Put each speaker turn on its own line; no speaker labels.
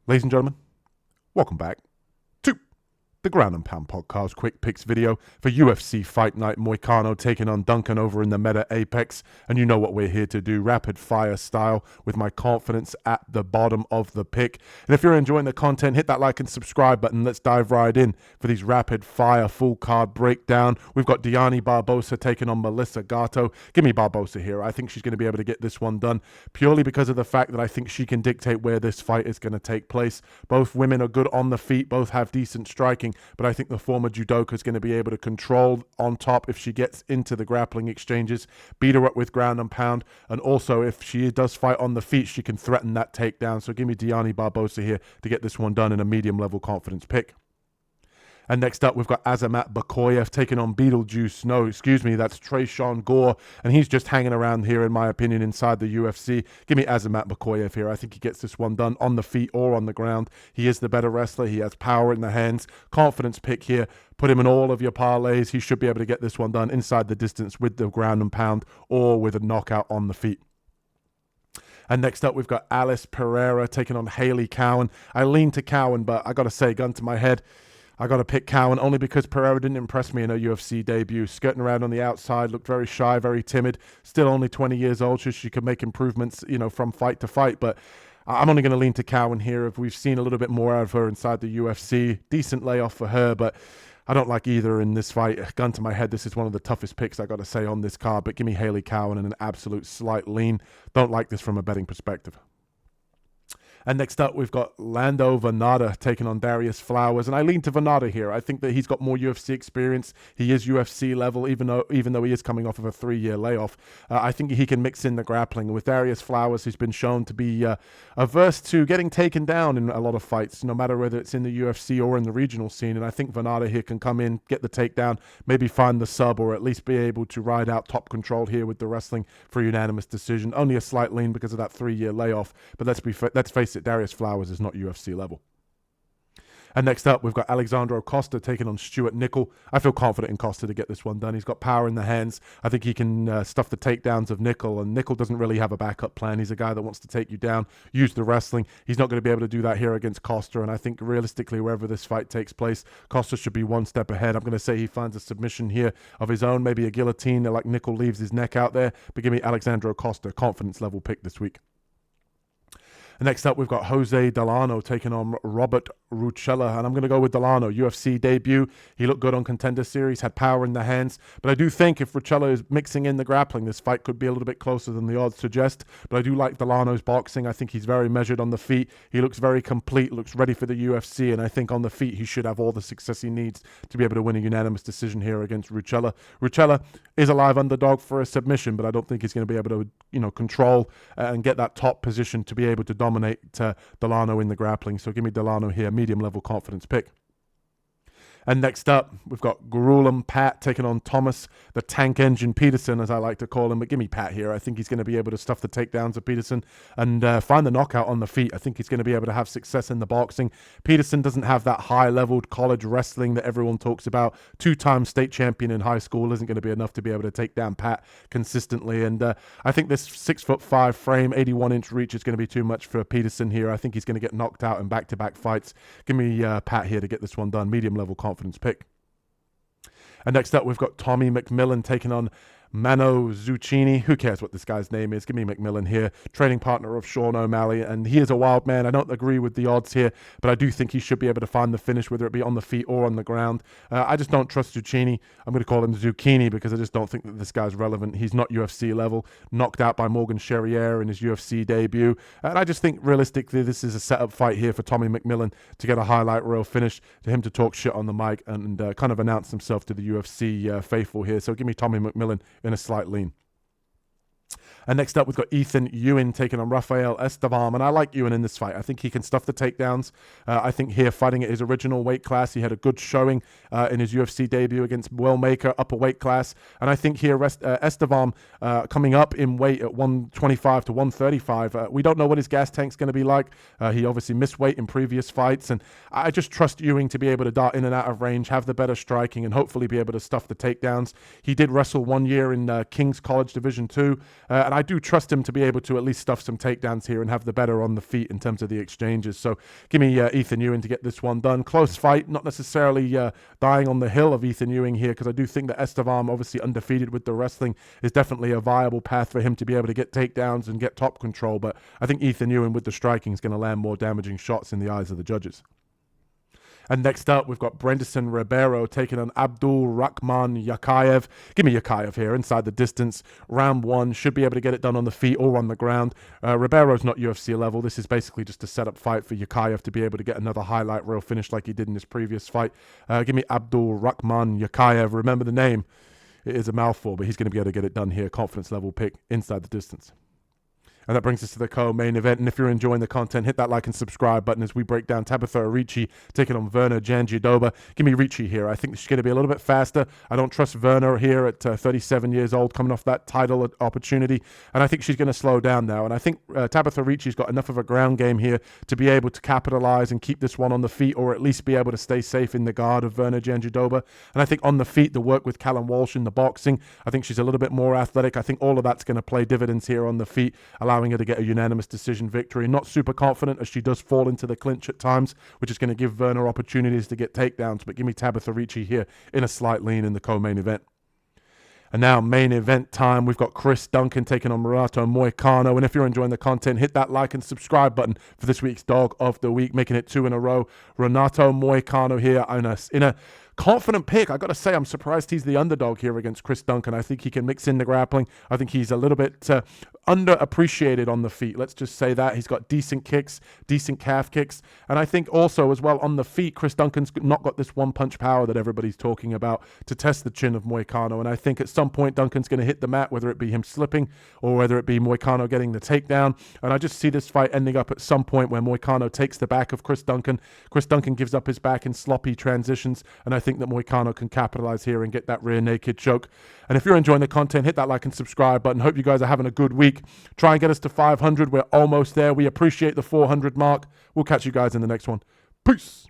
Ladies and gentlemen, welcome back to the Ground and Pound Podcast quick picks video for UFC Fight Night. Moicano taking on Duncan over in the Meta Apex. And you know what we're here to do, rapid fire style with my confidence at the bottom of the pick. And if you're enjoying the content, hit that like and subscribe button. Let's dive right in for these rapid fire full card breakdown. We've got Diani Barbosa taking on Melissa Gatto. Give me Barbosa here. I think she's going to be able to get this one done purely because of the fact that I think she can dictate where this fight is going to take place. Both women are good on the feet. Both have decent striking. But I think the former judoka is going to be able to control on top if she gets into the grappling exchanges, beat her up with ground and pound, and also if she does fight on the feet, she can threaten that takedown. So give me Diani Barbosa here to get this one done in a medium level confidence pick. And next up, we've got Azamat Bakoyev taking on Beetlejuice. No, excuse me, that's Trayshawn Gore. And he's just hanging around here, in my opinion, inside the UFC. Give me Azamat Bakoyev here. I think he gets this one done on the feet or on the ground. He is the better wrestler. He has power in the hands. Confidence pick here. Put him in all of your parlays. He should be able to get this one done inside the distance with the ground and pound or with a knockout on the feet. And next up, we've got Alice Pereira taking on Haley Cowan. I lean to Cowan, but I got to say, gun to my head, I got to pick Cowan only because Pereira didn't impress me in her UFC debut. Skirting around on the outside, looked very shy, very timid. Still only 20 years old, so she could make improvements, from fight to fight. But I'm only going to lean to Cowan here. If we've seen a little bit more out of her inside the UFC, decent layoff for her, but I don't like either in this fight. Gun to my head, this is one of the toughest picks I got to say on this card. But give me Haley Cowan in an absolute slight lean. Don't like this from a betting perspective. And next up, we've got Lando Vannata taking on Darius Flowers. And I lean to Vannata here. I think that he's got more UFC experience. He is UFC level, even though he is coming off of a 3-year layoff. I think he can mix in the grappling. With Darius Flowers, who's been shown to be averse to getting taken down in a lot of fights, no matter whether it's in the UFC or in the regional scene. And I think Vannata here can come in, get the takedown, maybe find the sub, or at least be able to ride out top control here with the wrestling for a unanimous decision. Only a slight lean because of that 3-year layoff. But let's face it, Darius Flowers is not UFC level. And next up, we've got Alexandro Costa taking on Stuart Nickel. I feel confident in Costa to get this one done. He's got power in the hands. I think he can stuff the takedowns of Nickel, and Nickel doesn't really have a backup plan. He's a guy that wants to take you down, use the wrestling. He's not going to be able to do that here against Costa, and I think realistically, wherever this fight takes place, Costa should be one step ahead. I'm going to say he finds a submission here of his own, maybe a guillotine, like Nickel leaves his neck out there. But give me Alexandro Costa, confidence level pick this week. And next up, we've got Jose Delano taking on Robert Rucella, and I'm going to go with Delano. UFC debut. He looked good on Contender Series, had power in the hands. But I do think if Rucella is mixing in the grappling, this fight could be a little bit closer than the odds suggest. But I do like Delano's boxing. I think he's very measured on the feet. He looks very complete, looks ready for the UFC, and I think on the feet he should have all the success he needs to be able to win a unanimous decision here against Rucella. Rucella is a live underdog for a submission, but I don't think he's going to be able to, control and get that top position to be able to dominate Delano in the grappling. So give me Delano here, medium level confidence pick. And next up, we've got Gurulam Pat taking on Thomas, the tank engine Peterson, as I like to call him. But give me Pat here. I think he's going to be able to stuff the takedowns of Peterson and find the knockout on the feet. I think he's going to be able to have success in the boxing. Peterson doesn't have that high-leveled college wrestling that everyone talks about. 2-time state champion in high school isn't going to be enough to be able to take down Pat consistently. And I think this 6'5" frame, 81-inch reach is going to be too much for Peterson here. I think he's going to get knocked out in back-to-back fights. Give me Pat here to get this one done. Medium level confidence pick. And next up, we've got Tommy McMillan taking on Mano Zucchini. Who cares what this guy's name is? Give me McMillan here, training partner of Sean O'Malley, and he is a wild man. I don't agree with the odds here, but I do think he should be able to find the finish, whether it be on the feet or on the ground. I just don't trust Zucchini. I'm going to call him Zucchini because I just don't think that this guy's relevant. He's not UFC level, knocked out by Morgan Charriere in his UFC debut, and I just think realistically this is a setup fight here for Tommy McMillan to get a highlight reel finish, to him to talk shit on the mic and kind of announce himself to the UFC faithful here. So give me Tommy McMillan in a slight lean. And next up, we've got Ethan Ewan taking on Rafael Estevam. And I like Ewan in this fight. I think he can stuff the takedowns. I think here, fighting at his original weight class, he had a good showing in his UFC debut against Will Maker, upper weight class. And I think here, Estevam coming up in weight at 125 to 135. We don't know what his gas tank's going to be like. He obviously missed weight in previous fights. And I just trust Ewing to be able to dart in and out of range, have the better striking, and hopefully be able to stuff the takedowns. He did wrestle 1 year in King's College Division 2. And And I do trust him to be able to at least stuff some takedowns here and have the better on the feet in terms of the exchanges. So give me Ethan Ewing to get this one done. Close fight, not necessarily dying on the hill of Ethan Ewing here, because I do think that Estevam, obviously undefeated with the wrestling, is definitely a viable path for him to be able to get takedowns and get top control. But I think Ethan Ewing with the striking is going to land more damaging shots in the eyes of the judges. And next up, we've got Brenderson Ribeiro taking on Abdul Rahman Yakayev. Give me Yakayev here, inside the distance. Round one, should be able to get it done on the feet or on the ground. Ribeiro's not UFC level. This is basically just a setup fight for Yakayev to be able to get another highlight reel finish like he did in his previous fight. Give me Abdul Rahman Yakayev. Remember the name. It is a mouthful, but he's going to be able to get it done here. Confidence level pick inside the distance. And that brings us to the co-main event. And if you're enjoying the content, hit that like and subscribe button as we break down Tabitha Arichi taking on Virna Jandiroba. Give me Ricci here. I think she's going to be a little bit faster. I don't trust Virna here at 37 years old, coming off that title opportunity. And I think she's going to slow down now. And I think Tabitha Ricci's got enough of a ground game here to be able to capitalize and keep this one on the feet, or at least be able to stay safe in the guard of Virna Jandiroba. And I think on the feet, the work with Callum Walsh in the boxing, I think she's a little bit more athletic. I think all of that's going to play dividends here on the feet, allowing her to get a unanimous decision victory. Not super confident, as she does fall into the clinch at times, which is going to give Virna opportunities to get takedowns. But give me Tabitha Ricci here in a slight lean in the co-main event. And now main event time. We've got Chris Duncan taking on Renato Moicano. And if you're enjoying the content, hit that like and subscribe button for this week's Dog of the Week, making it 2 in a row. Renato Moicano here in a confident pick. I got to say, I'm surprised he's the underdog here against Chris Duncan. I think he can mix in the grappling. I think he's a little bit underappreciated on the feet. Let's just say that. He's got decent kicks, decent calf kicks. And I think also as well on the feet, Chris Duncan's not got this one-punch power that everybody's talking about to test the chin of Moicano. And I think at some point Duncan's going to hit the mat, whether it be him slipping or whether it be Moicano getting the takedown. And I just see this fight ending up at some point where Moicano takes the back of Chris Duncan. Chris Duncan gives up his back in sloppy transitions. And I think that Moicano can capitalize here and get that rear naked choke. And if you're enjoying the content, hit that like and subscribe button. Hope you guys are having a good week. Try and get us to 500. We're almost there. We appreciate the 400 mark. We'll catch you guys in the next one. Peace.